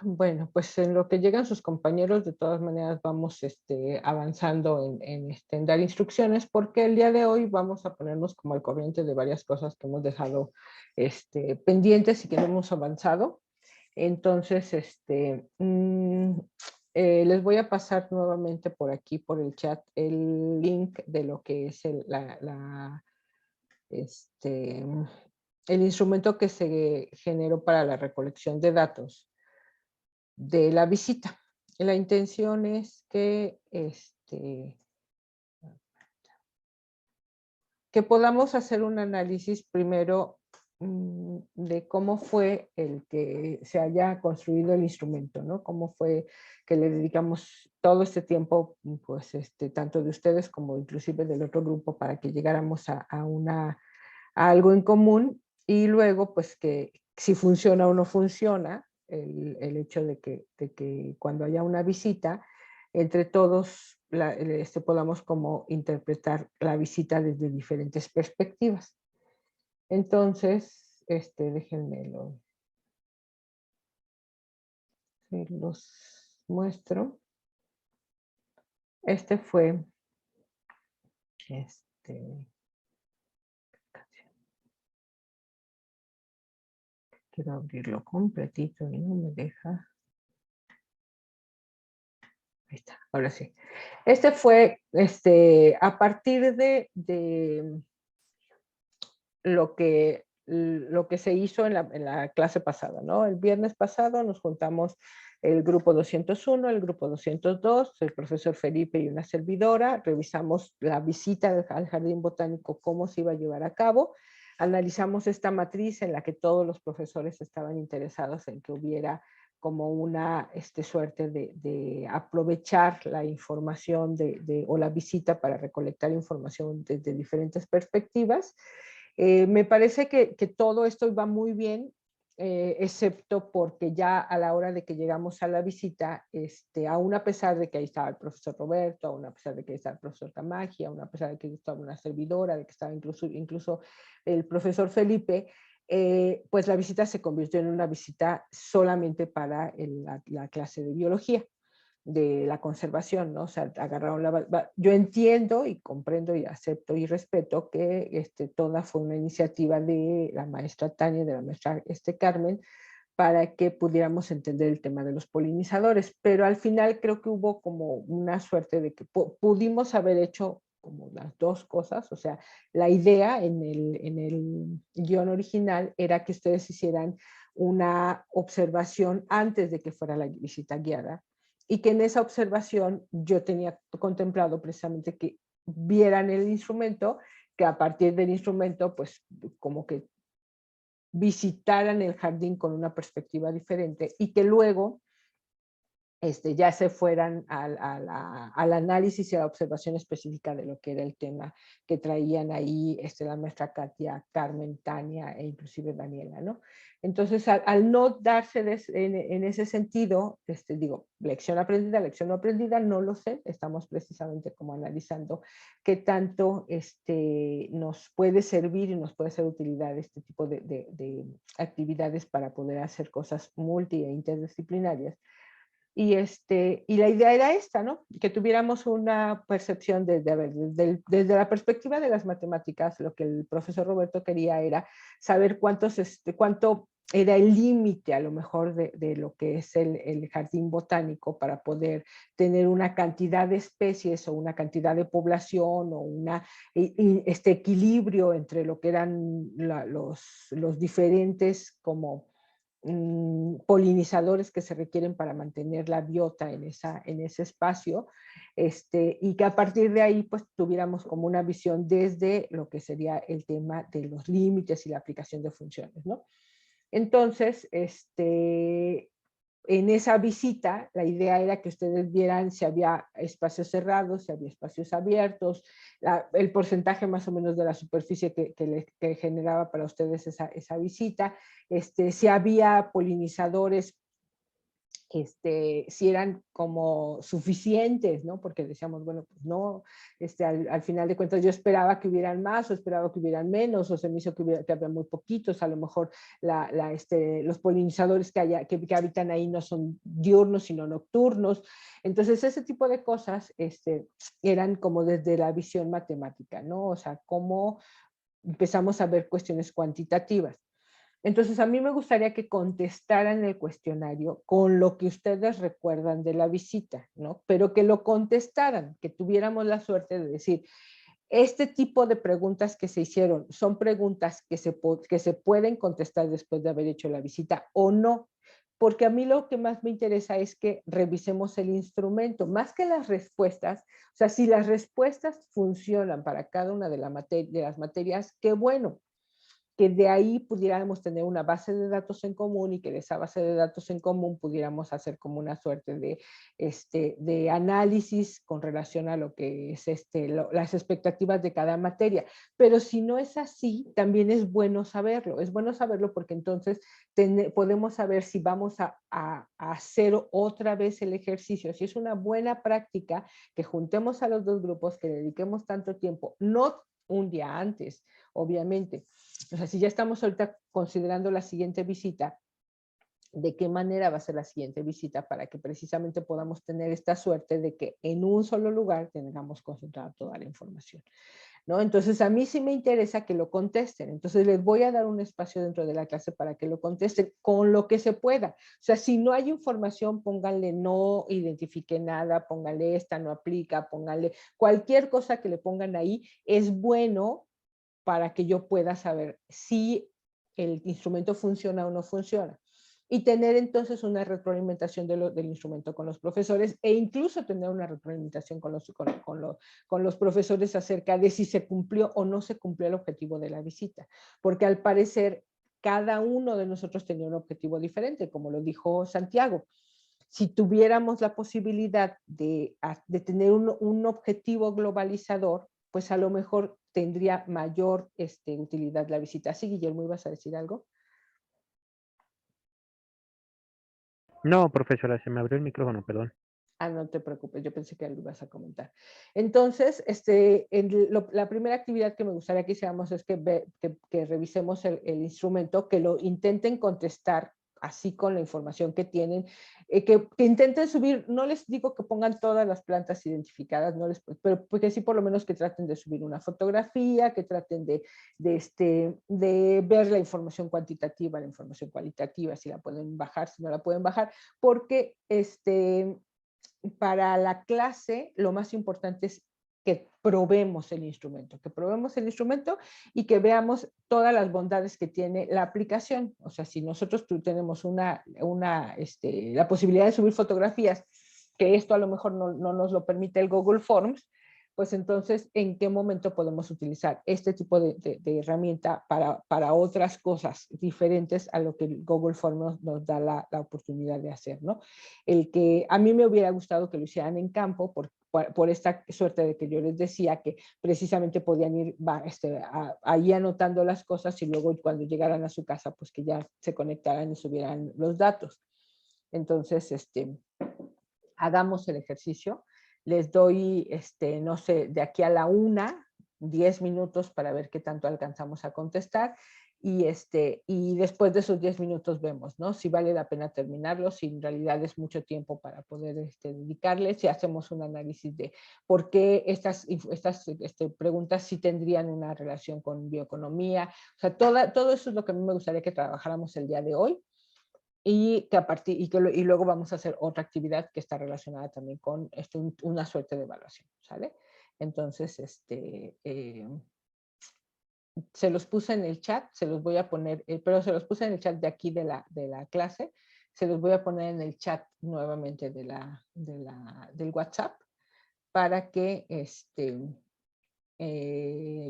Bueno, pues en lo que llegan sus compañeros, de todas maneras vamos avanzando en dar instrucciones, porque el día de hoy vamos a ponernos como al corriente de varias cosas que hemos dejado pendientes y que no hemos avanzado. Entonces, les voy a pasar nuevamente por aquí, por el chat, el link de lo que es este, el instrumento que se generó para la recolección de datos de la visita. La intención es que podamos hacer un análisis primero de cómo fue el que se haya construido el instrumento, ¿no? Cómo fue que le dedicamos todo este tiempo, pues, tanto de ustedes como inclusive del otro grupo para que llegáramos a algo en común y luego, pues, que si funciona o no funciona, el hecho de que cuando haya una visita, entre todos podamos como interpretar la visita desde diferentes perspectivas. Entonces, se los muestro. Este fue, este, quiero abrirlo completito y no me deja. Ahí está, ahora sí. Este fue, a partir de lo que se hizo en la clase pasada, ¿no? El viernes pasado nos juntamos el grupo 201, el grupo 202, el profesor Felipe y una servidora, revisamos la visita al Jardín Botánico, cómo se iba a llevar a cabo, analizamos esta matriz en la que todos los profesores estaban interesados en que hubiera como una suerte de aprovechar la información o la visita para recolectar información desde diferentes perspectivas. Me parece que todo esto iba muy bien, excepto porque ya a la hora de que llegamos a la visita, aún a pesar de que ahí estaba el profesor Roberto, aún a pesar de que ahí estaba el profesor Tamagi, aún a pesar de que estaba una servidora, de que estaba incluso el profesor Felipe, pues la visita se convirtió en una visita solamente para la clase de biología de la conservación, ¿no? O sea, agarraron yo entiendo y comprendo y acepto y respeto que toda fue una iniciativa de la maestra Tania, de la maestra Carmen, para que pudiéramos entender el tema de los polinizadores, pero al final creo que hubo como una suerte de que pudimos haber hecho como las dos cosas, o sea, la idea en el guión original era que ustedes hicieran una observación antes de que fuera la visita guiada y que en esa observación yo tenía contemplado precisamente que vieran el instrumento, que a partir del instrumento, pues como que visitaran el jardín con una perspectiva diferente y que luego ya se fueran al análisis y a la observación específica de lo que era el tema que traían ahí la maestra Katia, Carmen, Tania e inclusive Daniela, ¿no? Entonces, al no darse en ese sentido, digo, lección no aprendida, no lo sé, estamos precisamente como analizando qué tanto nos puede servir y nos puede ser utilidad este tipo de actividades para poder hacer cosas multi e interdisciplinarias. Y la idea era esta, ¿no? Que tuviéramos una percepción desde la perspectiva de las matemáticas, lo que el profesor Roberto quería era saber cuánto era el límite a lo mejor de lo que es el jardín botánico para poder tener una cantidad de especies o una cantidad de población o este equilibrio entre lo que eran los diferentes como polinizadores que se requieren para mantener la biota en ese espacio, y que a partir de ahí pues tuviéramos como una visión desde lo que sería el tema de los límites y la aplicación de funciones, ¿no? Entonces, en esa visita, la idea era que ustedes vieran si había espacios cerrados, si había espacios abiertos, el porcentaje más o menos de la superficie que generaba para ustedes esa visita, si había polinizadores si eran como suficientes, ¿no? Porque decíamos, bueno, pues no, al final de cuentas yo esperaba que hubieran más o esperaba que hubieran menos, o se me hizo que había muy poquitos, a lo mejor los polinizadores que habitan ahí no son diurnos, sino nocturnos. Entonces ese tipo de cosas eran como desde la visión matemática, ¿no? O sea, cómo empezamos a ver cuestiones cuantitativas. Entonces, a mí me gustaría que contestaran el cuestionario con lo que ustedes recuerdan de la visita, ¿no? Pero que lo contestaran, que tuviéramos la suerte de decir, este tipo de preguntas que se hicieron son preguntas que se pueden contestar después de haber hecho la visita o no. Porque a mí lo que más me interesa es que revisemos el instrumento, más que las respuestas. O sea, si las respuestas funcionan para cada una de las materias, qué bueno, que de ahí pudiéramos tener una base de datos en común y que de esa base de datos en común pudiéramos hacer como una suerte de análisis con relación a lo que es las expectativas de cada materia. Pero si no es así, también es bueno saberlo porque entonces podemos saber si vamos a hacer otra vez el ejercicio. Si es una buena práctica que juntemos a los dos grupos, que dediquemos tanto tiempo, no un día antes, obviamente. O sea, si ya estamos ahorita considerando la siguiente visita, ¿de qué manera va a ser la siguiente visita para que precisamente podamos tener esta suerte de que en un solo lugar tengamos concentrada toda la información? ¿No? Entonces, a mí sí me interesa que lo contesten. Entonces, les voy a dar un espacio dentro de la clase para que lo contesten con lo que se pueda. O sea, si no hay información, pónganle no identifique nada, pónganle esta no aplica, pónganle cualquier cosa que le pongan ahí. Es bueno para que yo pueda saber si el instrumento funciona o no funciona. Y tener entonces una retroalimentación del instrumento con los profesores e incluso tener una retroalimentación con los profesores acerca de si se cumplió o no se cumplió el objetivo de la visita. Porque al parecer cada uno de nosotros tenía un objetivo diferente, como lo dijo Santiago. Si tuviéramos la posibilidad de tener un objetivo globalizador, pues a lo mejor tendría mayor utilidad la visita. Sí, Guillermo, ¿ibas a decir algo? No, profesora, se me abrió el micrófono, perdón. Ah, no te preocupes, yo pensé que algo ibas a comentar. Entonces, la primera actividad que me gustaría que hiciéramos es que revisemos el instrumento, que lo intenten contestar así con la información que tienen, que intenten subir, no les digo que pongan todas las plantas identificadas, pero porque sí por lo menos que traten de subir una fotografía, que traten de ver la información cuantitativa, la información cualitativa, si la pueden bajar, si no la pueden bajar, porque para la clase lo más importante es que probemos el instrumento, y que veamos todas las bondades que tiene la aplicación. O sea, si nosotros tenemos la posibilidad de subir fotografías, que esto a lo mejor no nos lo permite el Google Forms, pues entonces, ¿en qué momento podemos utilizar este tipo de herramienta para otras cosas diferentes a lo que el Google Forms nos da la oportunidad de hacer, ¿no? El que a mí me hubiera gustado que lo hicieran en campo por esta suerte de que yo les decía que precisamente podían ir ahí anotando las cosas y luego cuando llegaran a su casa, pues que ya se conectaran y subieran los datos. Entonces, hagamos el ejercicio. Les doy, no sé, de aquí a la 1, 10 minutos para ver qué tanto alcanzamos a contestar. Y después de esos 10 minutos vemos, ¿no? Si vale la pena terminarlo, si en realidad es mucho tiempo para poder dedicarle, si hacemos un análisis de por qué estas preguntas sí tendrían una relación con bioeconomía. O sea, todo eso es lo que a mí me gustaría que trabajáramos el día de hoy. Y luego vamos a hacer otra actividad que está relacionada también con una suerte de evaluación, ¿sale? Entonces, se los puse en el chat, se los voy a poner, pero se los puse en el chat de aquí de la clase, se los voy a poner en el chat nuevamente del WhatsApp para que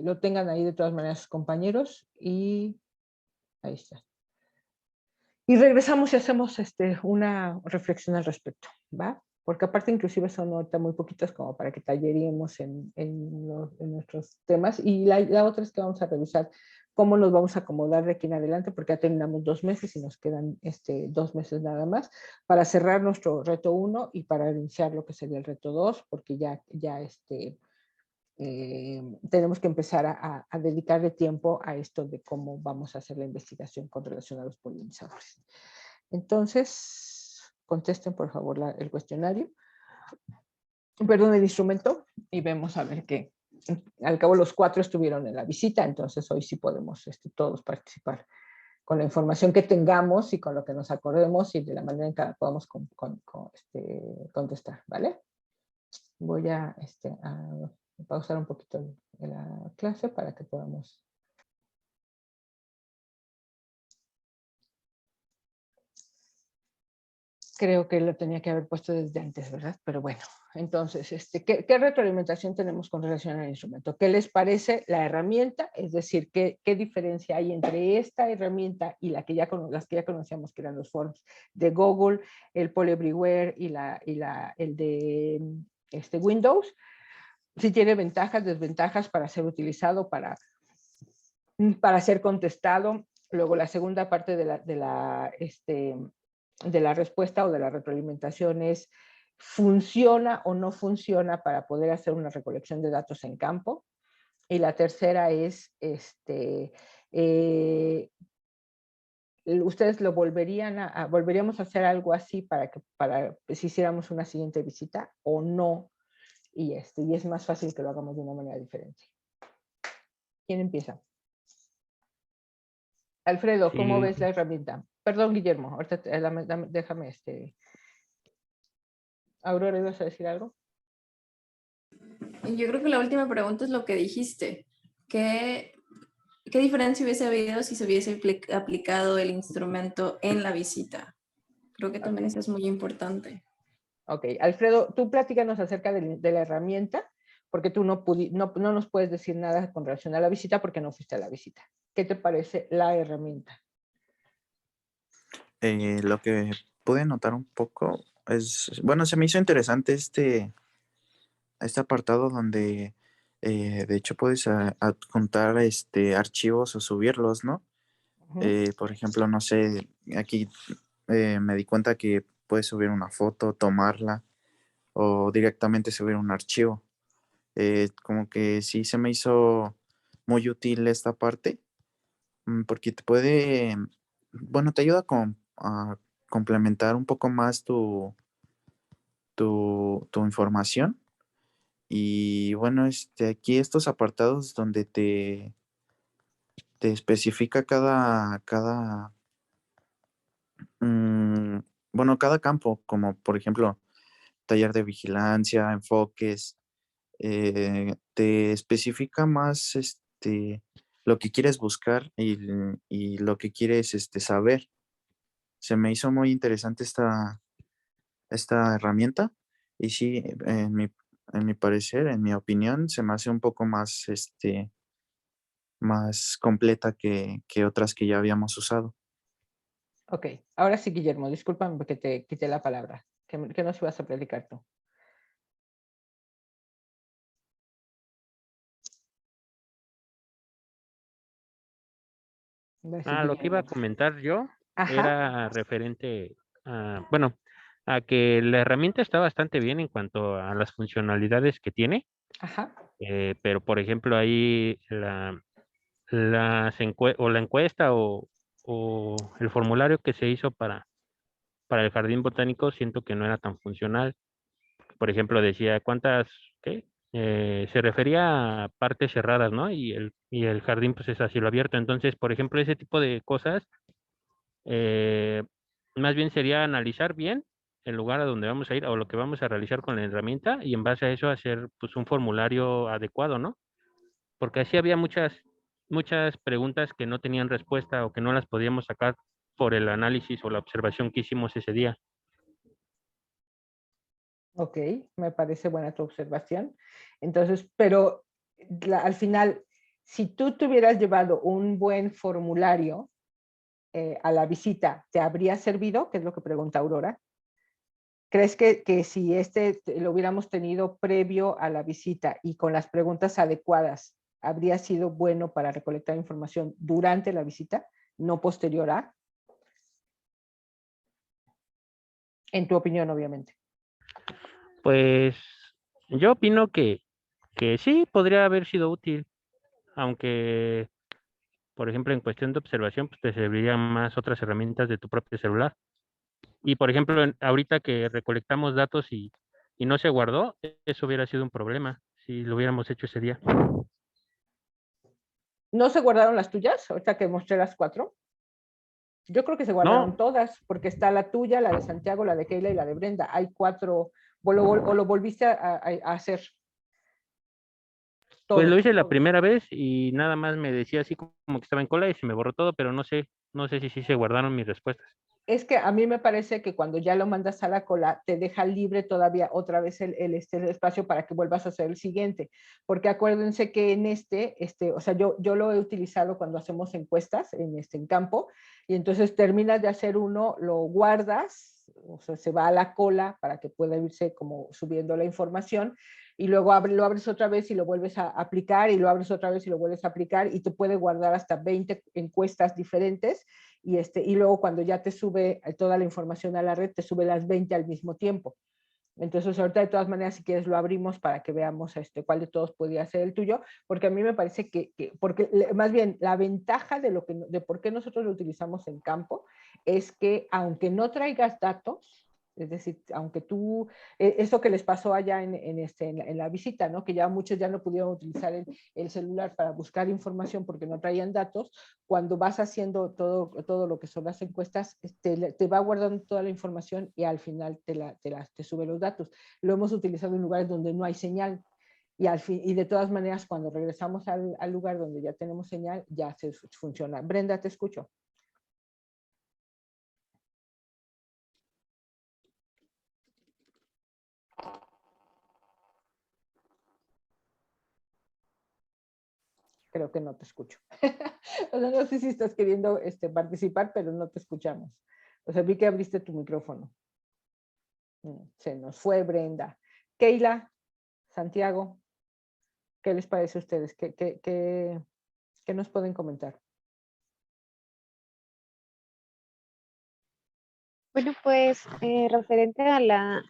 lo tengan ahí de todas maneras sus compañeros y ahí está. Y regresamos y hacemos una reflexión al respecto, ¿va? Porque aparte inclusive son ahorita muy poquitas como para que talleríamos en nuestros temas. Y la otra es que vamos a revisar cómo nos vamos a acomodar de aquí en adelante, porque ya terminamos 2 meses y nos quedan 2 meses nada más para cerrar nuestro reto 1 y para iniciar lo que sería el reto 2, porque ya tenemos que empezar a dedicarle tiempo a esto de cómo vamos a hacer la investigación con relación a los polinizadores. Entonces, contesten por favor el cuestionario, perdón, el instrumento, y vemos a ver qué. Al cabo los 4 estuvieron en la visita, entonces hoy sí podemos todos participar con la información que tengamos y con lo que nos acordemos y de la manera en que podamos contestar, ¿vale? Voy a pausar un poquito la clase para que podamos. Creo que lo tenía que haber puesto desde antes, ¿verdad? Pero bueno, entonces, ¿qué retroalimentación tenemos con relación al instrumento? ¿Qué les parece la herramienta? Es decir, ¿qué diferencia hay entre esta herramienta y las que ya conocíamos, que eran los forms de Google, el Poll Everywhere y el de Windows? Si tiene ventajas, desventajas para ser utilizado, para ser contestado. Luego la segunda parte de la respuesta o de la retroalimentación es: ¿funciona o no funciona para poder hacer una recolección de datos en campo? Y la tercera es, ¿ustedes lo volveríamos a hacer algo así para si hiciéramos una siguiente visita o no? Y es más fácil que lo hagamos de una manera diferente. ¿Quién empieza? Alfredo, ¿cómo ves la herramienta? Perdón, Guillermo, ahorita déjame Aurora, ¿ibas a decir algo? Yo creo que la última pregunta es lo que dijiste. ¿Qué diferencia hubiese habido si se hubiese aplicado el instrumento en la visita? Creo que también eso es muy importante. Ok, Alfredo, tú platícanos acerca de la herramienta, porque tú no nos puedes decir nada con relación a la visita porque no fuiste a la visita. ¿Qué te parece la herramienta? Lo que pude notar un poco es, bueno, se me hizo interesante este apartado donde de hecho puedes adjuntar archivos o subirlos, ¿no? Por ejemplo, no sé, aquí me di cuenta que puedes subir una foto, tomarla o directamente subir un archivo. Como que sí se me hizo muy útil esta parte, porque te puede, bueno, te ayuda a complementar un poco más tu información. Y bueno, aquí estos apartados donde te especifica bueno, cada campo, como por ejemplo, taller de vigilancia, enfoques, te especifica más lo que quieres buscar y lo que quieres saber. Se me hizo muy interesante esta herramienta y sí, en mi parecer, en mi opinión, se me hace un poco más, más completa que otras que ya habíamos usado. Ok, ahora sí, Guillermo, discúlpame porque te quité la palabra. ¿Qué nos ibas a predicar tú? Lo que iba a comentar yo Ajá. era referente bueno, a que la herramienta está bastante bien en cuanto a las funcionalidades que tiene, Ajá. pero por ejemplo ahí la encuesta o el formulario que se hizo para el jardín botánico siento que no era tan funcional. Por ejemplo, decía cuántas, ¿qué? Se refería a partes cerradas, ¿no? Y el jardín pues es a cielo abierto. Entonces, por ejemplo, ese tipo de cosas, eh, más bien sería analizar bien el lugar a donde vamos a ir o lo que vamos a realizar con la herramienta y en base a eso hacer pues un formulario adecuado, ¿no? Porque así había muchas preguntas que no tenían respuesta o que no las podíamos sacar por el análisis o la observación que hicimos ese día. Ok, me parece buena tu observación. Entonces, pero al final, si tú te hubieras llevado un buen formulario a la visita, ¿te habría servido? Que es lo que pregunta Aurora. ¿Crees que si lo hubiéramos tenido previo a la visita y con las preguntas adecuadas, habría sido bueno para recolectar información durante la visita, no posterior a? En tu opinión, obviamente. Pues yo opino que sí podría haber sido útil, aunque, por ejemplo, en cuestión de observación, pues te servirían más otras herramientas de tu propio celular. Y, por ejemplo, ahorita que recolectamos datos y no se guardó, eso hubiera sido un problema si lo hubiéramos hecho ese día. ¿No se guardaron las tuyas? Ahorita que mostré las 4. Yo creo que se guardaron No, todas, porque está la tuya, la de Santiago, la de Keila y la de Brenda. Hay 4, o lo volviste a hacer pues lo todo. hice la primera vez y nada más me decía así como que estaba en cola y se me borró todo, pero no sé si sí se guardaron mis respuestas. Es que a mí me parece que cuando ya lo mandas a la cola, te deja libre todavía otra vez el espacio para que vuelvas a hacer el siguiente. Porque acuérdense que en o sea, yo lo he utilizado cuando hacemos encuestas en campo, y entonces terminas de hacer uno, lo guardas, o sea, se va a la cola para que pueda irse como subiendo la información, y luego lo abres otra vez y lo vuelves a aplicar, y lo abres otra vez y lo vuelves a aplicar, y te puede guardar hasta 20 encuestas diferentes. Y luego cuando ya te sube toda la información a la red, te sube las 20 al mismo tiempo. Entonces, ahorita de todas maneras, si quieres, lo abrimos para que veamos cuál de todos podría ser el tuyo, porque a mí me parece porque más bien la ventaja de por qué nosotros lo utilizamos en campo es que aunque no traigas datos, es decir, aunque tú, eso que les pasó allá en la visita, ¿no? Que ya muchos ya no pudieron utilizar el celular para buscar información porque no traían datos. Cuando vas haciendo todo lo que son las encuestas, te va guardando toda la información y al final te sube los datos. Lo hemos utilizado en lugares donde no hay señal. Y de todas maneras, cuando regresamos al lugar donde ya tenemos señal, ya se funciona. Brenda, te escucho. Creo que no te escucho. O sea, no sé si estás queriendo participar, pero no te escuchamos. O sea, vi que abriste tu micrófono. Se nos fue Brenda. Keila, Santiago, ¿qué les parece a ustedes? ¿Qué nos pueden comentar? Bueno, pues referente a la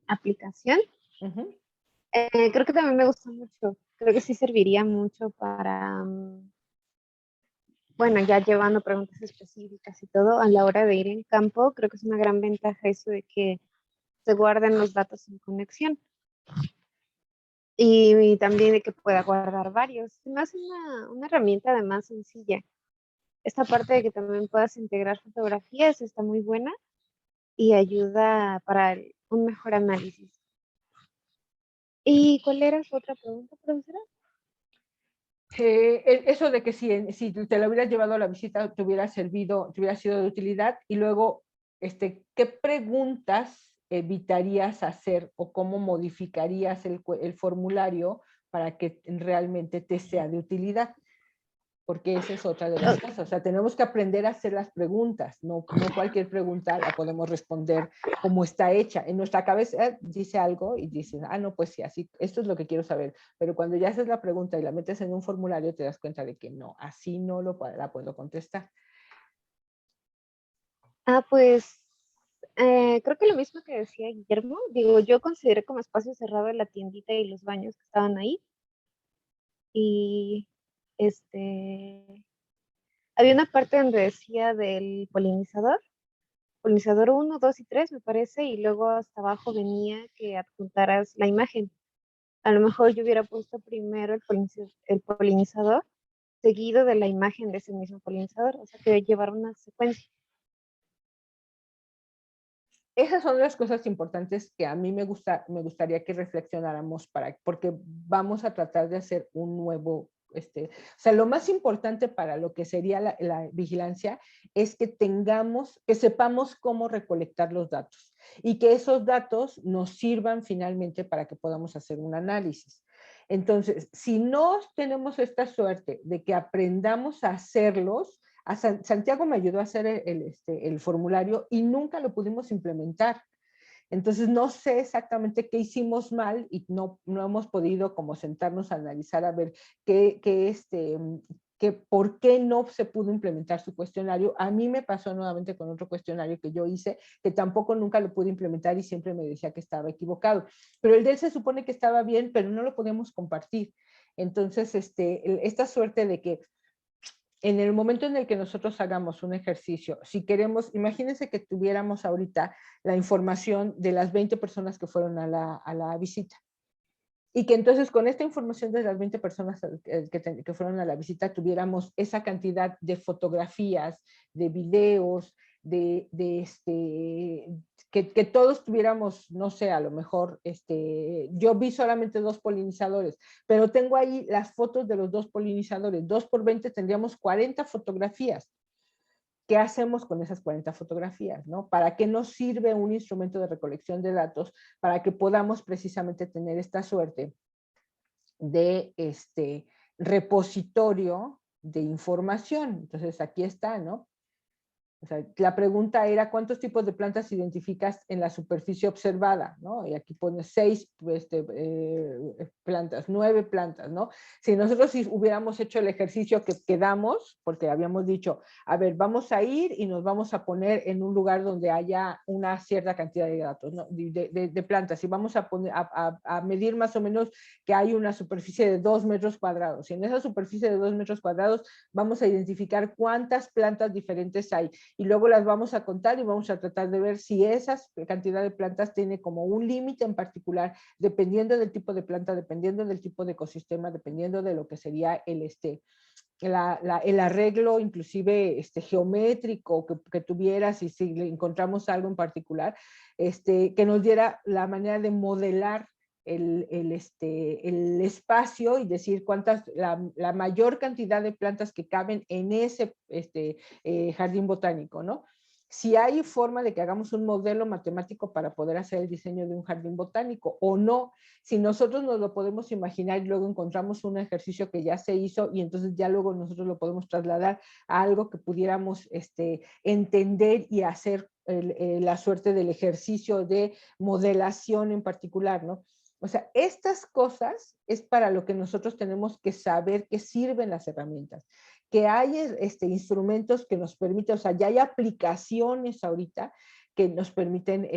aplicación, Uh-huh. creo que también me gusta mucho. Creo que sí serviría mucho para, bueno, ya llevando preguntas específicas y todo, a la hora de ir en campo, creo que es una gran ventaja eso de que se guarden los datos en conexión y también de que pueda guardar varios. Se me hace una herramienta además sencilla. Esta parte de que también puedas integrar fotografías está muy buena y ayuda para un mejor análisis. ¿Y cuál era su otra pregunta, profesora? Eso de que si te lo hubieras llevado a la visita te hubiera servido, te hubiera sido de utilidad. Y luego, ¿qué preguntas evitarías hacer o cómo modificarías el formulario para que realmente te sea de utilidad? Porque esa es otra de las cosas. O sea, tenemos que aprender a hacer las preguntas. No cualquier pregunta la podemos responder como está hecha. En nuestra cabeza dice algo y dices, no, pues sí, así, esto es lo que quiero saber. Pero cuando ya haces la pregunta y la metes en un formulario, te das cuenta de que no, así no la puedo contestar. Pues creo que lo mismo que decía Guillermo. Digo, yo consideré como espacio cerrado la tiendita y los baños que estaban ahí. Y había una parte donde decía del polinizador 1, 2 y 3 me parece, y luego hasta abajo venía que adjuntaras la imagen. A lo mejor yo hubiera puesto primero el polinizador, seguido de la imagen de ese mismo polinizador, o sea que llevar una secuencia. Esas son las cosas importantes que a mí me gustaría que reflexionáramos porque vamos a tratar de hacer un nuevo, o sea, lo más importante para lo que sería la vigilancia es que sepamos cómo recolectar los datos y que esos datos nos sirvan finalmente para que podamos hacer un análisis. Entonces, si no tenemos esta suerte de que aprendamos a hacerlos, Santiago me ayudó a hacer el formulario y nunca lo pudimos implementar. Entonces no sé exactamente qué hicimos mal y no hemos podido como sentarnos a analizar a ver que por qué no se pudo implementar su cuestionario. A mí me pasó nuevamente con otro cuestionario que yo hice, que tampoco nunca lo pude implementar y siempre me decía que estaba equivocado. Pero el de él se supone que estaba bien, pero no lo podemos compartir. Entonces, esta suerte de que en el momento en el que nosotros hagamos un ejercicio, si queremos, imagínense que tuviéramos ahorita la información de las 20 personas que fueron a la visita. Y que entonces con esta información de las 20 personas que fueron a la visita tuviéramos esa cantidad de fotografías, de videos, que todos tuviéramos, no sé, a lo mejor, yo vi solamente 2 polinizadores, pero tengo ahí las fotos de los 2 polinizadores, 2 por 20 tendríamos 40 fotografías. ¿Qué hacemos con esas 40 fotografías? ¿No? ¿Para qué nos sirve un instrumento de recolección de datos? Para que podamos precisamente tener esta suerte de repositorio de información. Entonces aquí está, ¿no? O sea, la pregunta era ¿cuántos tipos de plantas identificas en la superficie observada? ¿No? Y aquí pone 6 plantas, 9 plantas, ¿no? Si nosotros hubiéramos hecho el ejercicio que quedamos, porque habíamos dicho, a ver, vamos a ir y nos vamos a poner en un lugar donde haya una cierta cantidad de datos, ¿no? de plantas, y vamos a, a medir más o menos que hay una superficie de 2 metros cuadrados. Y en esa superficie de 2 metros cuadrados vamos a identificar cuántas plantas diferentes hay. Y luego las vamos a contar y vamos a tratar de ver si esa cantidad de plantas tiene como un límite en particular, dependiendo del tipo de planta, dependiendo del tipo de ecosistema, dependiendo de lo que sería el arreglo inclusive geométrico que tuvieras, y si encontramos algo en particular, que nos diera la manera de modelar el espacio y decir cuántas, la mayor cantidad de plantas que caben en ese jardín botánico, ¿no? Si hay forma de que hagamos un modelo matemático para poder hacer el diseño de un jardín botánico o no, si nosotros nos lo podemos imaginar y luego encontramos un ejercicio que ya se hizo y entonces ya luego nosotros lo podemos trasladar a algo que pudiéramos entender y hacer la suerte del ejercicio de modelación en particular, ¿no? O sea, estas cosas es para lo que nosotros tenemos que saber que sirven las herramientas, que hay instrumentos que nos permiten, o sea, ya hay aplicaciones ahorita que nos permiten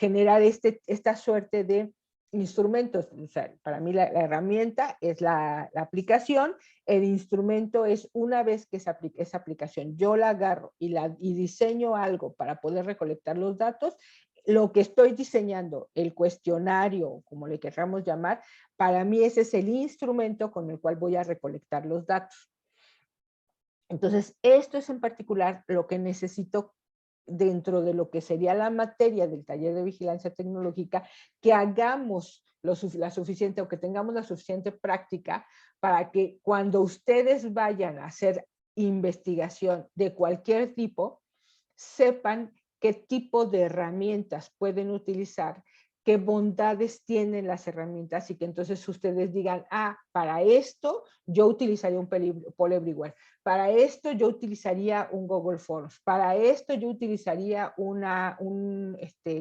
generar esta suerte de instrumentos. O sea, para mí la herramienta es la aplicación, el instrumento es una vez que esa aplicación yo la agarro y diseño algo para poder recolectar los datos, lo que estoy diseñando, el cuestionario, como le queramos llamar, para mí ese es el instrumento con el cual voy a recolectar los datos. Entonces, esto es en particular lo que necesito dentro de lo que sería la materia del taller de vigilancia tecnológica, que hagamos la suficiente o que tengamos la suficiente práctica para que cuando ustedes vayan a hacer investigación de cualquier tipo, sepan qué tipo de herramientas pueden utilizar, qué bondades tienen las herramientas y que entonces ustedes digan, ah, para esto yo utilizaría un Poll Everywhere, para esto yo utilizaría un Google Forms, para esto yo utilizaría un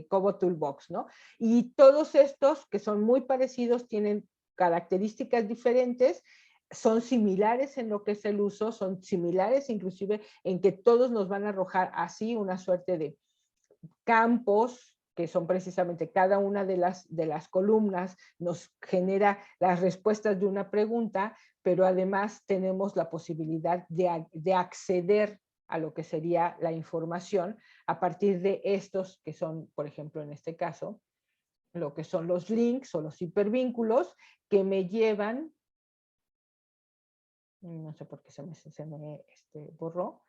Cobo Toolbox, ¿no? Y todos estos que son muy parecidos tienen características diferentes, son similares en lo que es el uso, son similares inclusive en que todos nos van a arrojar así una suerte de campos que son precisamente cada una de las columnas nos genera las respuestas de una pregunta, pero además tenemos la posibilidad de acceder a lo que sería la información a partir de estos que son, por ejemplo, en este caso, lo que son los links o los hipervínculos que me llevan, no sé por qué se me borró,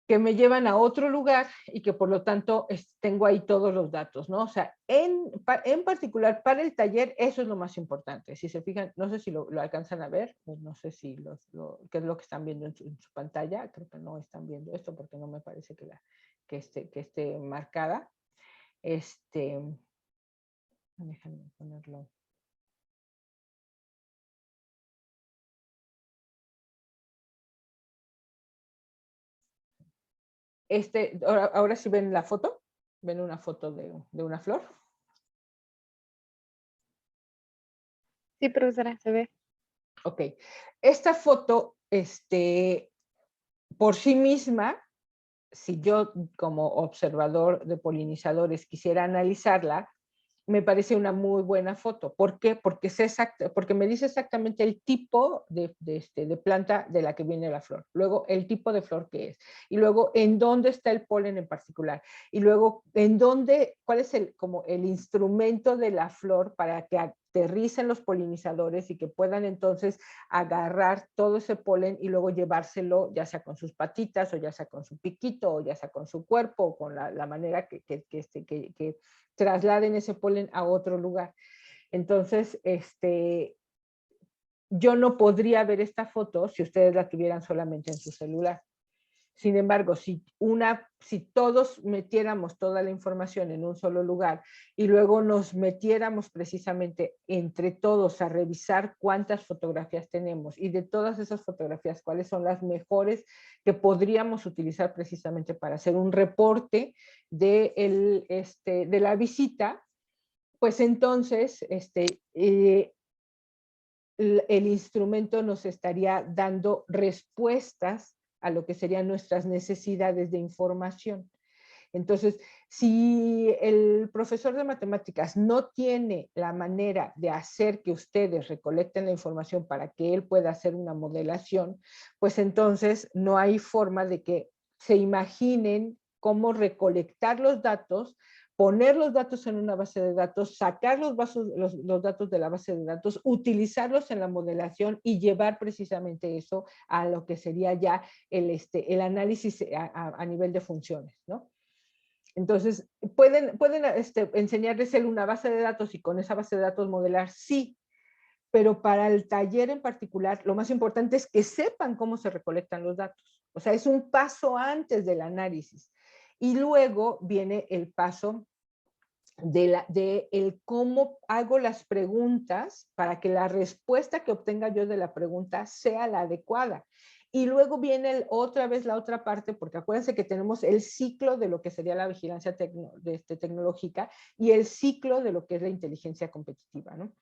que me llevan a otro lugar y que por lo tanto tengo ahí todos los datos, ¿no? O sea, en particular para el taller eso es lo más importante. Si se fijan, no sé si lo alcanzan a ver, pues no sé si qué es lo que están viendo en su pantalla, creo que no están viendo esto porque no me parece que esté marcada. Déjenme ponerlo. Ahora sí ven la foto. ¿Ven una foto de una flor? Sí, profesora, se ve. Ok. Esta foto, por sí misma, si yo como observador de polinizadores quisiera analizarla, me parece una muy buena foto. ¿Por qué? Porque me dice exactamente el tipo de planta de la que viene la flor. Luego, el tipo de flor que es. Y luego, en dónde está el polen en particular. Y luego, cuál es como el instrumento de la flor para que aterricen los polinizadores y que puedan entonces agarrar todo ese polen y luego llevárselo, ya sea con sus patitas, o ya sea con su piquito, o ya sea con su cuerpo, o con la manera que trasladen ese polen a otro lugar. Entonces, yo no podría ver esta foto si ustedes la tuvieran solamente en su celular. Sin embargo, si todos metiéramos toda la información en un solo lugar y luego nos metiéramos precisamente entre todos a revisar cuántas fotografías tenemos y de todas esas fotografías, cuáles son las mejores que podríamos utilizar precisamente para hacer un reporte de la visita, pues entonces el instrumento nos estaría dando respuestas a lo que serían nuestras necesidades de información. Entonces, si el profesor de matemáticas no tiene la manera de hacer que ustedes recolecten la información para que él pueda hacer una modelación, pues entonces no hay forma de que se imaginen cómo recolectar los datos, poner los datos en una base de datos, sacar los datos de la base de datos, utilizarlos en la modelación y llevar precisamente eso a lo que sería ya el análisis a nivel de funciones, ¿no? Entonces, ¿pueden enseñarles una base de datos y con esa base de datos modelar? Sí, pero para el taller en particular, lo más importante es que sepan cómo se recolectan los datos. O sea, es un paso antes del análisis. Y luego viene el paso de el cómo hago las preguntas para que la respuesta que obtenga yo de la pregunta sea la adecuada. Y luego viene otra vez la otra parte, porque acuérdense que tenemos el ciclo de lo que sería la vigilancia tecnológica y el ciclo de lo que es la inteligencia competitiva, ¿no?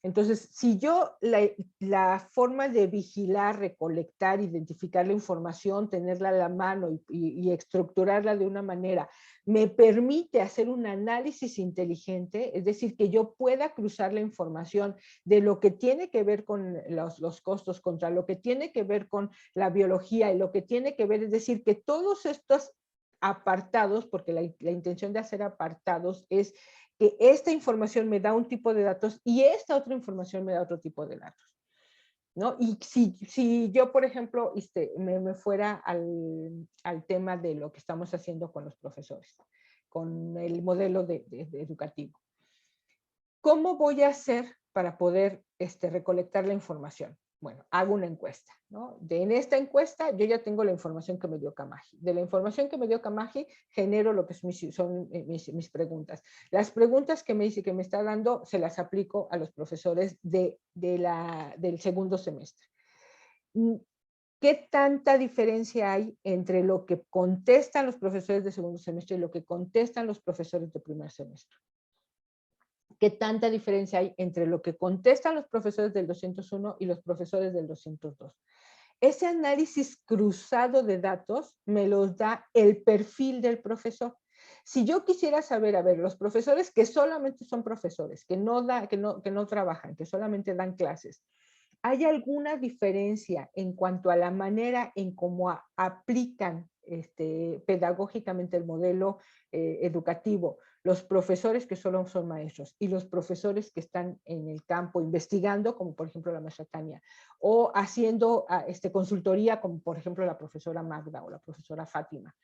Entonces, si yo la forma de vigilar, recolectar, identificar la información, tenerla a la mano y estructurarla de una manera, me permite hacer un análisis inteligente, es decir, que yo pueda cruzar la información de lo que tiene que ver con los costos contra lo que tiene que ver con la biología y lo que tiene que ver, es decir, que todos estos apartados, porque la intención de hacer apartados es que esta información me da un tipo de datos y esta otra información me da otro tipo de datos, ¿no? Y si yo, por ejemplo, me fuera al tema de lo que estamos haciendo con los profesores, con el modelo educativo. ¿Cómo voy a hacer para poder recolectar la información? Bueno, hago una encuesta, ¿no? En esta encuesta yo ya tengo la información que me dio Camaji. De la información que me dio Camaji genero lo que son mis preguntas. Las preguntas que me dice que me está dando se las aplico a los profesores del segundo semestre. ¿Qué tanta diferencia hay entre lo que contestan los profesores de segundo semestre y lo que contestan los profesores de primer semestre? ¿Qué tanta diferencia hay entre lo que contestan los profesores del 201 y los profesores del 202? Ese análisis cruzado de datos me los da el perfil del profesor. Si yo quisiera saber, a ver, los profesores que solamente son profesores, que no trabajan, que solamente dan clases, ¿hay alguna diferencia en cuanto a la manera en cómo aplican pedagógicamente el modelo educativo? Los profesores que solo son maestros y los profesores que están en el campo investigando, como por ejemplo la maestra Tania, o haciendo consultoría, como por ejemplo la profesora Magda o la profesora Fátima.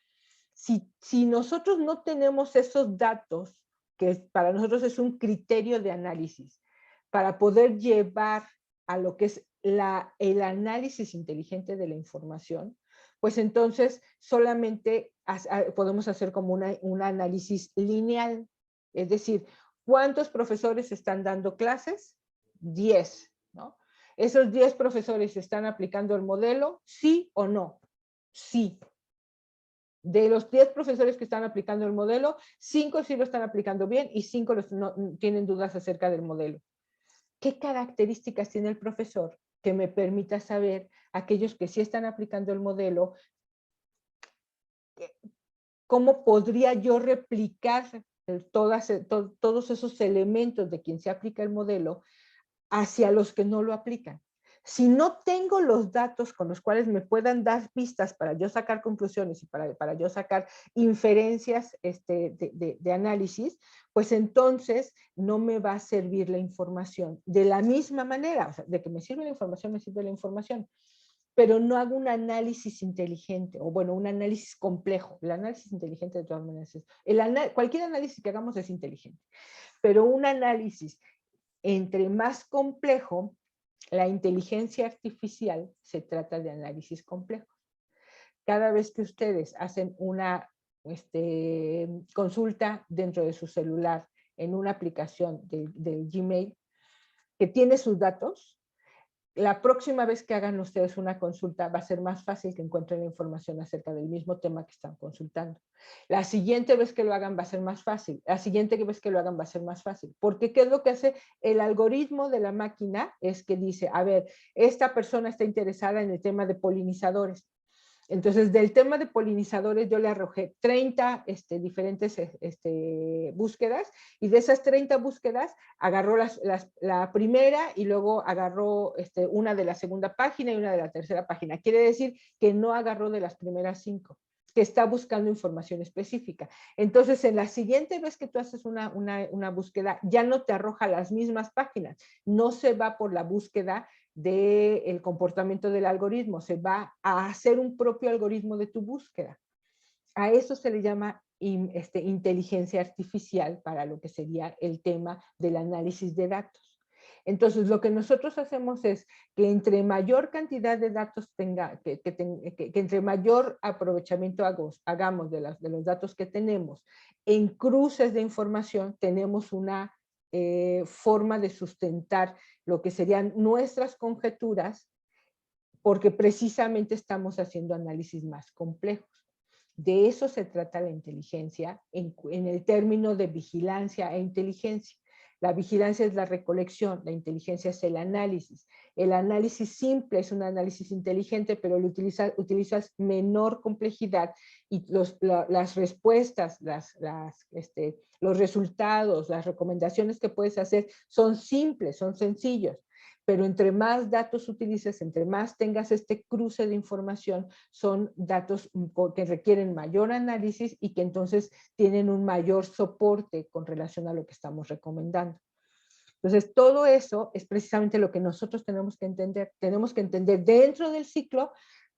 Si nosotros no tenemos esos datos, que para nosotros es un criterio de análisis, para poder llevar a lo que es el análisis inteligente de la información, pues entonces solamente podemos hacer como un análisis lineal. Es decir, ¿cuántos profesores están dando clases? 10, ¿no? ¿Esos 10 profesores están aplicando el modelo? ¿Sí o no? Sí, De los 10 profesores que están aplicando el modelo, 5 sí lo están aplicando bien y 5 no, tienen dudas acerca del modelo. ¿Qué características tiene el profesor que me permita saber aquellos que sí están aplicando el modelo? ¿Cómo podría yo replicar todos esos elementos de quien se aplica el modelo hacia los que no lo aplican? Si no tengo los datos con los cuales me puedan dar pistas para yo sacar conclusiones y para yo sacar inferencias de análisis, pues entonces no me va a servir la información. De la misma manera, o sea, de que me sirve la información, me sirve la información, pero no hago un análisis inteligente, o bueno, un análisis complejo. El análisis inteligente de todas maneras es, cualquier análisis que hagamos es inteligente, pero un análisis entre más complejo, la inteligencia artificial se trata de análisis complejo. Cada vez que ustedes hacen una consulta dentro de su celular en una aplicación del Gmail que tiene sus datos, la próxima vez que hagan ustedes una consulta va a ser más fácil que encuentren la información acerca del mismo tema que están consultando. La siguiente vez que lo hagan va a ser más fácil. La siguiente vez que lo hagan va a ser más fácil. Porque ¿qué es lo que hace el algoritmo de la máquina? Es que dice, a ver, esta persona está interesada en el tema de polinizadores. Entonces, del tema de polinizadores yo le arrojé 30 diferentes búsquedas, y de esas 30 búsquedas agarró la primera y luego agarró una de la segunda página y una de la tercera página. Quiere decir que no agarró de las primeras 5, que está buscando información específica. Entonces, en la siguiente vez que tú haces una búsqueda, ya no te arroja las mismas páginas, no se va por la búsqueda del comportamiento del algoritmo, se va a hacer un propio algoritmo de tu búsqueda. A eso se le llama inteligencia artificial para lo que sería el tema del análisis de datos. Entonces, lo que nosotros hacemos es que entre mayor cantidad de datos tenga, que entre mayor aprovechamiento hagamos de los datos que tenemos en cruces de información, tenemos una forma de sustentar lo que serían nuestras conjeturas, porque precisamente estamos haciendo análisis más complejos. De eso se trata la inteligencia en el término de vigilancia e inteligencia. La vigilancia es la recolección, la inteligencia es el análisis. El análisis simple es un análisis inteligente, pero lo utilizas menor complejidad y las respuestas, los resultados, las recomendaciones que puedes hacer son simples, son sencillos. Pero entre más datos utilices, entre más tengas este cruce de información, son datos que requieren mayor análisis y que entonces tienen un mayor soporte con relación a lo que estamos recomendando. Entonces, todo eso es precisamente lo que nosotros tenemos que entender. Tenemos que entender dentro del ciclo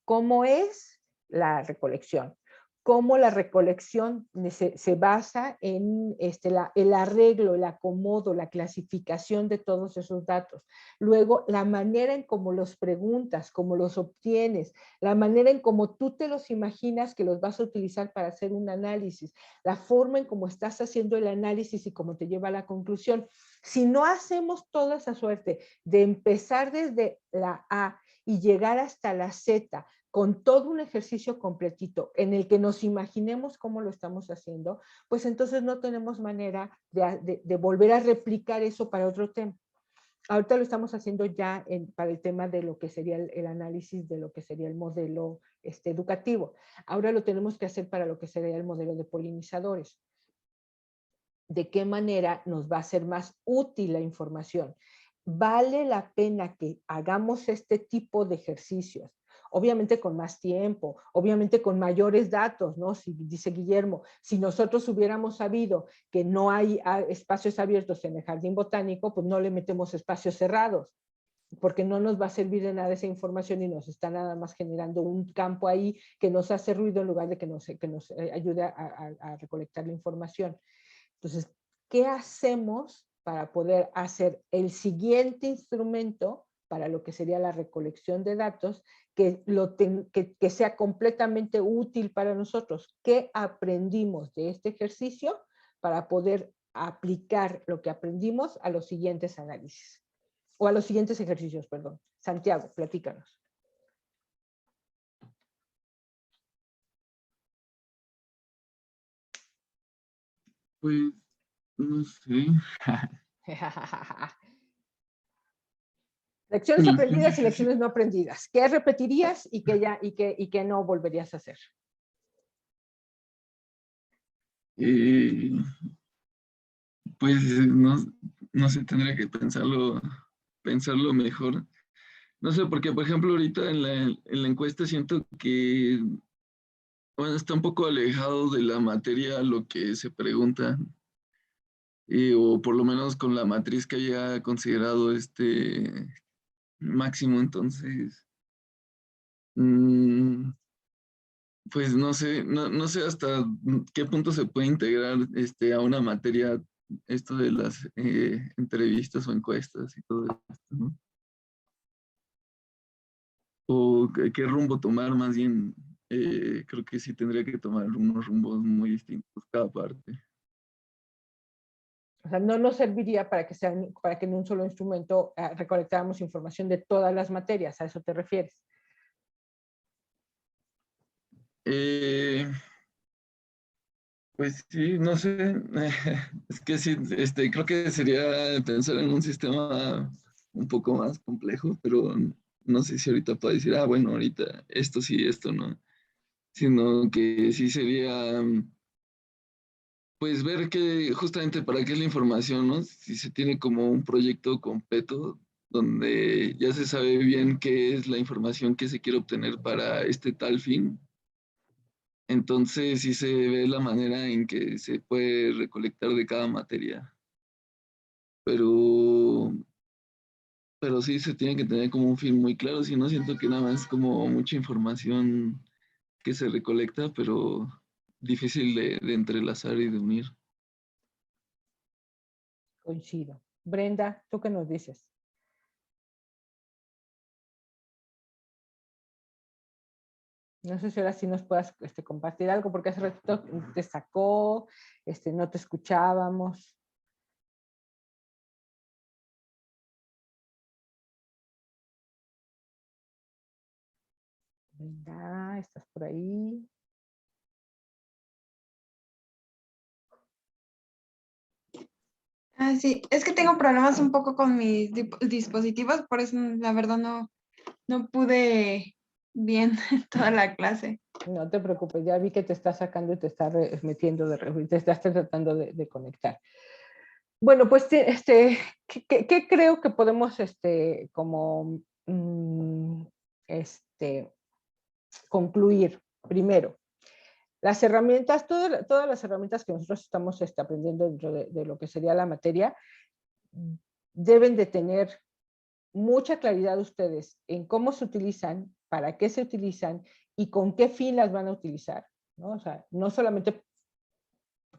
cómo es la recolección, cómo la recolección se basa en el arreglo, el acomodo, la clasificación de todos esos datos. Luego, la manera en cómo los preguntas, cómo los obtienes, la manera en cómo tú te los imaginas que los vas a utilizar para hacer un análisis, la forma en cómo estás haciendo el análisis y cómo te lleva a la conclusión. Si no hacemos toda esa suerte de empezar desde la A y llegar hasta la Z, con todo un ejercicio completito en el que nos imaginemos cómo lo estamos haciendo, pues entonces no tenemos manera de volver a replicar eso para otro tema. Ahorita lo estamos haciendo ya para el tema de lo que sería el análisis de lo que sería el modelo educativo. Ahora lo tenemos que hacer para lo que sería el modelo de polinizadores. ¿De qué manera nos va a ser más útil la información? ¿Vale la pena que hagamos este tipo de ejercicios? Obviamente con más tiempo, obviamente con mayores datos, ¿no? Si dice Guillermo, si nosotros hubiéramos sabido que no hay espacios abiertos en el jardín botánico, pues no le metemos espacios cerrados, porque no nos va a servir de nada esa información y nos está nada más generando un campo ahí que nos hace ruido en lugar de que nos ayude a recolectar la información. Entonces, ¿qué hacemos para poder hacer el siguiente instrumento para lo que sería la recolección de datos que sea completamente útil para nosotros? ¿Qué aprendimos de este ejercicio para poder aplicar lo que aprendimos a los siguientes análisis? O a los siguientes ejercicios, perdón. Santiago, platícanos. Pues, no sé. Lecciones Sí, aprendidas y sí, sí. lecciones no aprendidas. ¿Qué repetirías y qué no volverías a hacer? Eh, pues no, no sé, tendría que pensarlo mejor. No sé, porque por ejemplo ahorita en la encuesta siento que, bueno, está un poco alejado de la materia lo que se pregunta, o por lo menos con la matriz que haya considerado máximo, entonces, mm, pues no sé, no sé hasta qué punto se puede integrar a una materia esto de las entrevistas o encuestas y todo esto, ¿no? O qué rumbo tomar, más bien, creo que sí tendría que tomar unos rumbos muy distintos cada parte. O sea, no nos serviría para que en un solo instrumento recolectáramos información de todas las materias. ¿A eso te refieres? Eh, pues sí, no sé, es que sí, creo que sería pensar en un sistema un poco más complejo, pero no sé si ahorita puedo decir, bueno, ahorita esto sí, esto no, sino que sí sería, pues ver que justamente para qué es la información, ¿no? Si se tiene como un proyecto completo donde ya se sabe bien qué es la información que se quiere obtener para este tal fin, entonces sí se ve la manera en que se puede recolectar de cada materia, pero, pero sí se tiene que tener como un fin muy claro, si no siento que nada más es como mucha información que se recolecta, pero difícil de entrelazar y de unir. Coincido. Brenda, ¿tú qué nos dices? No sé si ahora sí nos puedas compartir algo, porque hace ratito te sacó, no te escuchábamos. Brenda, ¿estás por ahí? Ah, sí, es que tengo problemas un poco con mis dispositivos, por eso la verdad no pude bien toda la clase. No te preocupes, ya vi que te está sacando y te está metiendo te estás tratando de conectar. Bueno, pues, ¿qué creo que podemos, como, concluir? Primero, las herramientas, todas las herramientas que nosotros estamos aprendiendo dentro de lo que sería la materia, deben de tener mucha claridad ustedes en cómo se utilizan, para qué se utilizan y con qué fin las van a utilizar, ¿no? O sea, no solamente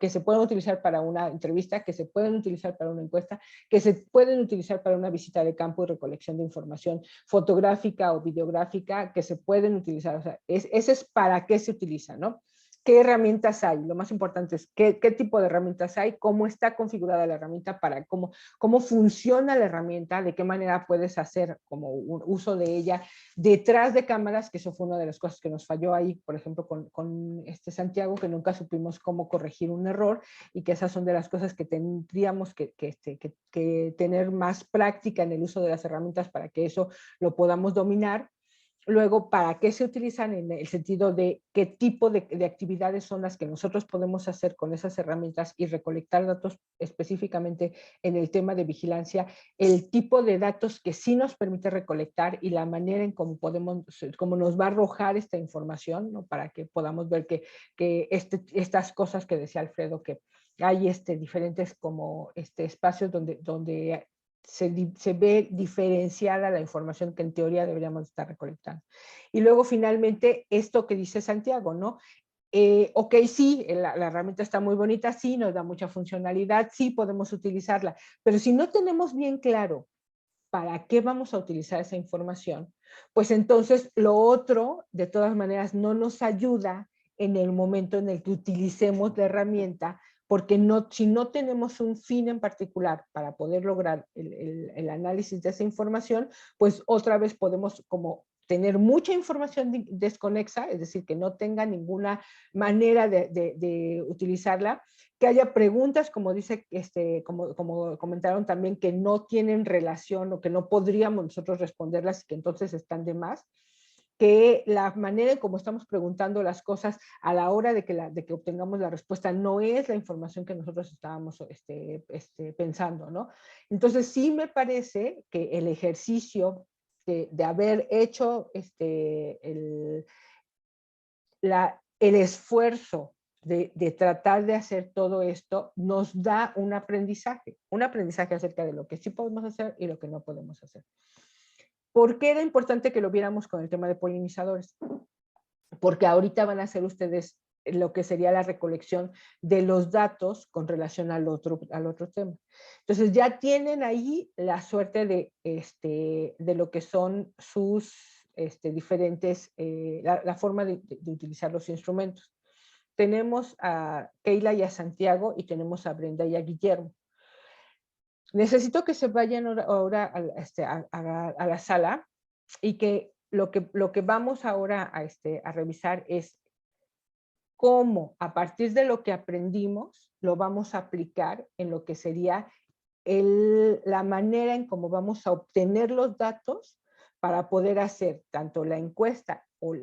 que se pueden utilizar para una entrevista, que se pueden utilizar para una encuesta, que se pueden utilizar para una visita de campo y recolección de información fotográfica o videográfica, que se pueden utilizar. O sea, ese es para qué se utiliza, ¿no? ¿Qué herramientas hay? Lo más importante es qué tipo de herramientas hay, cómo está configurada la herramienta, cómo funciona la herramienta, de qué manera puedes hacer como un uso de ella detrás de cámaras, que eso fue una de las cosas que nos falló ahí, por ejemplo, con Santiago, que nunca supimos cómo corregir un error, y que esas son de las cosas que tendríamos que tener más práctica en el uso de las herramientas para que eso lo podamos dominar. Luego, ¿para qué se utilizan? En el sentido de qué tipo de actividades son las que nosotros podemos hacer con esas herramientas y recolectar datos específicamente en el tema de vigilancia, el tipo de datos que sí nos permite recolectar y la manera en cómo nos va a arrojar esta información, ¿no? Para que podamos ver que estas cosas que decía Alfredo, que hay diferentes como espacios donde se ve diferenciada la información que en teoría deberíamos estar recolectando. Y luego finalmente esto que dice Santiago, ¿no? Ok, sí, la herramienta está muy bonita, sí, nos da mucha funcionalidad, sí podemos utilizarla, pero si no tenemos bien claro para qué vamos a utilizar esa información, pues entonces lo otro, de todas maneras, no nos ayuda en el momento en el que utilicemos la herramienta, porque si no tenemos un fin en particular para poder lograr el análisis de esa información, pues otra vez podemos como tener mucha información desconexa, es decir, que no tenga ninguna manera de utilizarla, que haya preguntas, como dice, como comentaron también, que no tienen relación o que no podríamos nosotros responderlas y que entonces están de más, que la manera en cómo estamos preguntando las cosas a la hora de que obtengamos la respuesta no es la información que nosotros estábamos pensando, ¿no? Entonces sí me parece que el ejercicio de haber hecho el esfuerzo de tratar de hacer todo esto nos da un aprendizaje acerca de lo que sí podemos hacer y lo que no podemos hacer. ¿Por qué era importante que lo viéramos con el tema de polinizadores? Porque ahorita van a hacer ustedes lo que sería la recolección de los datos con relación al otro tema. Entonces ya tienen ahí la suerte de lo que son sus diferentes, la forma de utilizar los instrumentos. Tenemos a Keila y a Santiago y tenemos a Brenda y a Guillermo. Necesito que se vayan ahora a la sala y que lo que vamos ahora a revisar es cómo a partir de lo que aprendimos lo vamos a aplicar en lo que sería la manera en cómo vamos a obtener los datos para poder hacer tanto la encuesta o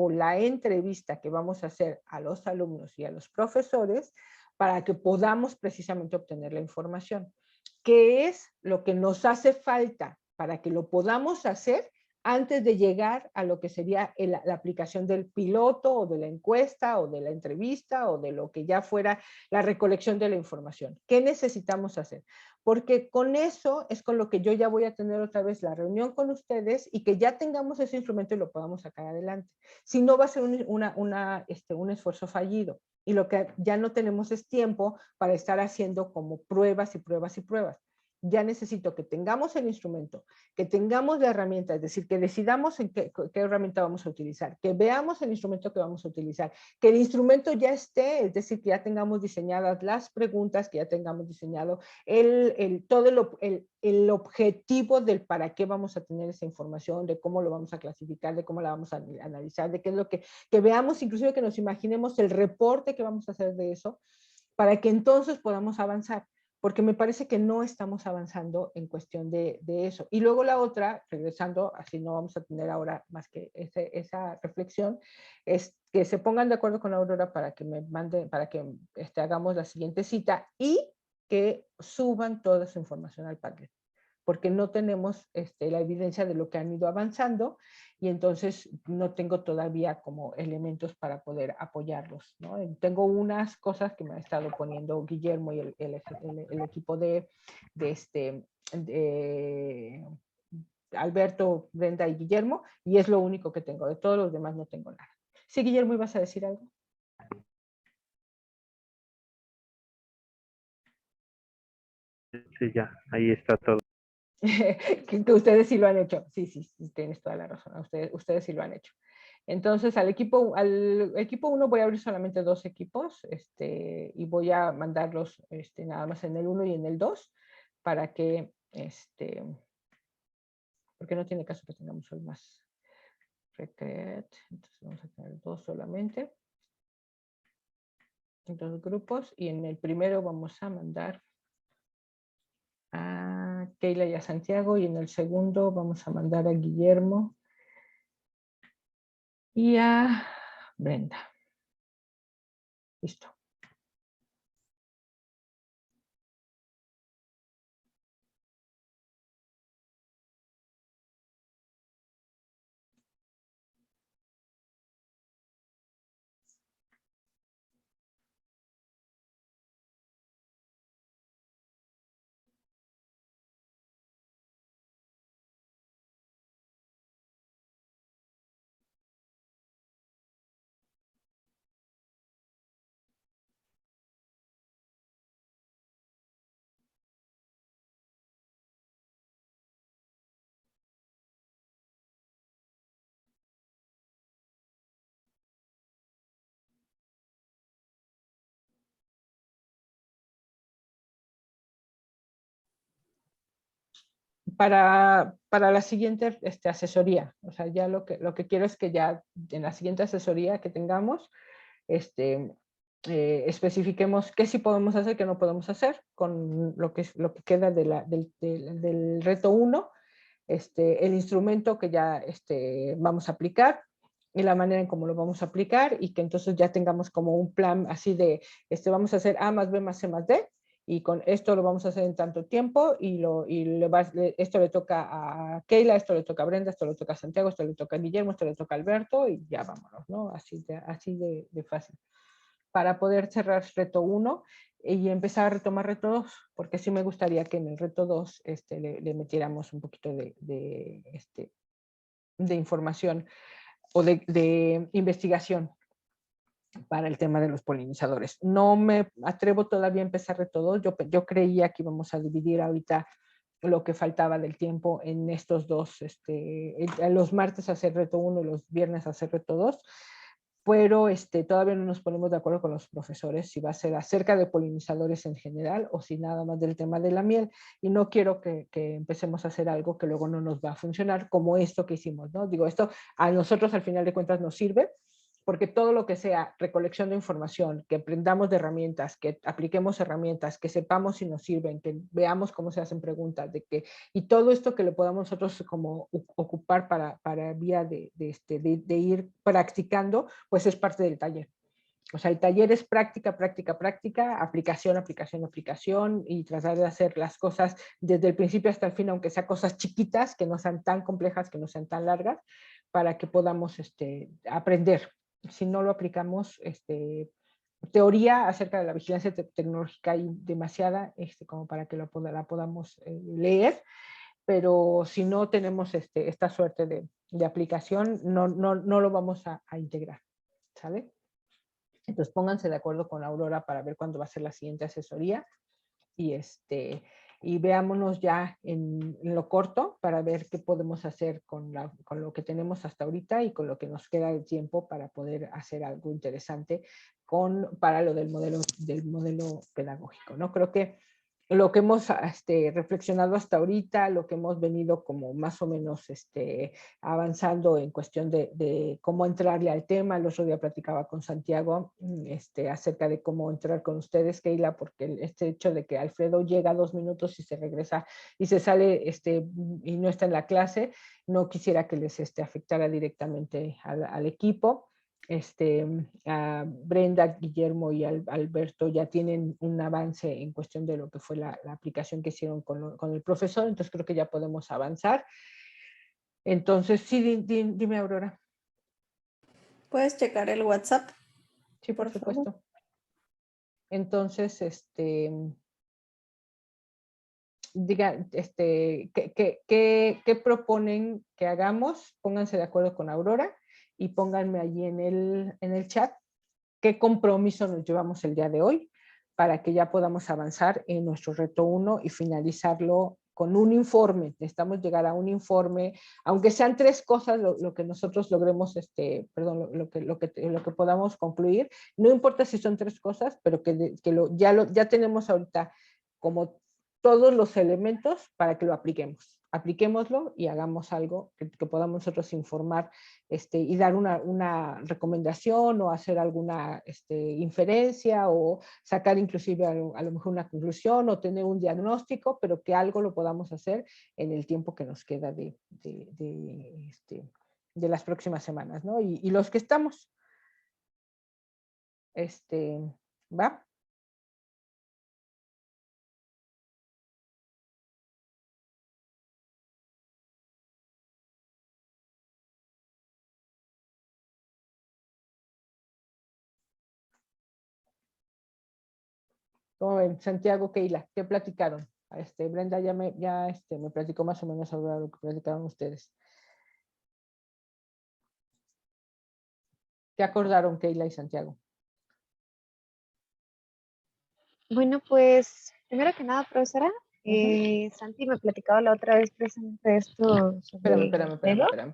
la entrevista que vamos a hacer a los alumnos y a los profesores para que podamos precisamente obtener la información. ¿Qué es lo que nos hace falta para que lo podamos hacer antes de llegar a lo que sería la aplicación del piloto o de la encuesta o de la entrevista o de lo que ya fuera la recolección de la información? ¿Qué necesitamos hacer? Porque con eso es con lo que yo ya voy a tener otra vez la reunión con ustedes y que ya tengamos ese instrumento y lo podamos sacar adelante. Si no, va a ser un esfuerzo fallido. Y lo que ya no tenemos es tiempo para estar haciendo como pruebas y pruebas y pruebas. Ya necesito que tengamos el instrumento, que tengamos la herramienta, es decir, que decidamos en qué herramienta vamos a utilizar, que veamos el instrumento que vamos a utilizar, que el instrumento ya esté, es decir, que ya tengamos diseñadas las preguntas, que ya tengamos diseñado todo el objetivo del para qué vamos a tener esa información, de cómo lo vamos a clasificar, de cómo la vamos a analizar, de qué es lo que veamos, inclusive que nos imaginemos el reporte que vamos a hacer de eso, para que entonces podamos avanzar, porque me parece que no estamos avanzando en cuestión de eso. Y luego la otra, regresando, así no vamos a tener ahora más que esa reflexión, es que se pongan de acuerdo con Aurora para que me mande, para que hagamos la siguiente cita y que suban toda su información al Padlet, porque no tenemos la evidencia de lo que han ido avanzando y entonces no tengo todavía como elementos para poder apoyarlos, ¿no? Tengo unas cosas que me ha estado poniendo Guillermo y el equipo de Alberto, Brenda y Guillermo, y es lo único que tengo. De todos los demás no tengo nada. Sí, Guillermo, ¿ibas a decir algo? Sí, ya, ahí está todo. que ustedes sí lo han hecho. Sí, tienes toda la razón. Ustedes sí lo han hecho. Entonces, al equipo 1 voy a abrir solamente 2 equipos y voy a mandarlos nada más en el 1 y en el 2 para que, porque no tiene caso que tengamos hoy más. Entonces vamos a tener 2 solamente. En 2 grupos y en el primero vamos a mandar a Keila y a Santiago y en el segundo vamos a mandar a Guillermo y a Brenda. Listo. para la siguiente asesoría. O sea, ya lo que quiero es que ya en la siguiente asesoría que tengamos, especifiquemos qué sí podemos hacer, qué no podemos hacer con lo que queda del reto 1, el instrumento que ya vamos a aplicar y la manera en cómo lo vamos a aplicar, y que entonces ya tengamos como un plan así de, vamos a hacer A más B más C más D, y con esto lo vamos a hacer en tanto tiempo, y esto le toca a Keila, esto le toca a Brenda, esto le toca a Santiago, esto le toca a Guillermo, esto le toca a Alberto, y ya vámonos, ¿no? Así de fácil. Para poder cerrar reto 1 y empezar a retomar reto 2, porque sí me gustaría que en el reto 2 le metiéramos un poquito de información o de investigación para el tema de los polinizadores. No me atrevo todavía a empezar reto 2. Yo creía que íbamos a dividir ahorita lo que faltaba del tiempo en estos dos, los martes hacer reto 1 y los viernes hacer reto 2, pero todavía no nos ponemos de acuerdo con los profesores si va a ser acerca de polinizadores en general o si nada más del tema de la miel, y no quiero que empecemos a hacer algo que luego no nos va a funcionar, como esto que hicimos, ¿no? Digo, esto a nosotros al final de cuentas nos sirve, porque todo lo que sea recolección de información, que aprendamos de herramientas, que apliquemos herramientas, que sepamos si nos sirven, que veamos cómo se hacen preguntas, y todo esto que lo podamos nosotros como ocupar para vía de ir practicando, pues es parte del taller. O sea, el taller es práctica, práctica, práctica, aplicación, aplicación, aplicación, y tratar de hacer las cosas desde el principio hasta el fin, aunque sean cosas chiquitas, que no sean tan complejas, que no sean tan largas, para que podamos aprender. Si no lo aplicamos, teoría acerca de la vigilancia tecnológica hay demasiada como para que la podamos leer, pero si no tenemos esta suerte de aplicación, no lo vamos a integrar, ¿sale? Entonces pónganse de acuerdo con Aurora para ver cuándo va a ser la siguiente asesoría, y veámonos ya en lo corto para ver qué podemos hacer con lo que tenemos hasta ahorita y con lo que nos queda de tiempo para poder hacer algo interesante para lo del modelo pedagógico, ¿no? Creo que lo que hemos reflexionado hasta ahorita, lo que hemos venido como más o menos avanzando en cuestión de cómo entrarle al tema. El otro día platicaba con Santiago acerca de cómo entrar con ustedes, Keila, porque este hecho de que Alfredo llega 2 minutos y se regresa y se sale y no está en la clase, no quisiera que les afectara directamente al equipo. Brenda, Guillermo y Alberto ya tienen un avance en cuestión de lo que fue la aplicación que hicieron con el profesor, entonces creo que ya podemos avanzar. Entonces, sí, dime, Aurora. ¿Puedes checar el WhatsApp? Sí, por supuesto. Entonces, diga, ¿qué proponen que hagamos? Pónganse de acuerdo con Aurora y pónganme allí en el chat qué compromiso nos llevamos el día de hoy para que ya podamos avanzar en nuestro reto 1 y finalizarlo con un informe. Necesitamos llegar a un informe, aunque sean 3 cosas lo que nosotros logremos, lo que podamos concluir. No importa si son 3 cosas, pero ya tenemos ahorita como todos los elementos para que lo apliquemos. Apliquémoslo y hagamos algo que podamos nosotros informar y dar una recomendación o hacer alguna inferencia o sacar inclusive a lo mejor una conclusión o tener un diagnóstico, pero que algo lo podamos hacer en el tiempo que nos queda de las próximas semanas, ¿no? Y los que estamos, ¿va? ¿Cómo ven? Santiago, Keila, ¿qué platicaron? Brenda ya me platicó más o menos sobre lo que platicaron ustedes. ¿Qué acordaron Keila y Santiago? Bueno, pues primero que nada, profesora, Santi me platicaba la otra vez precisamente esto sobre Espérame.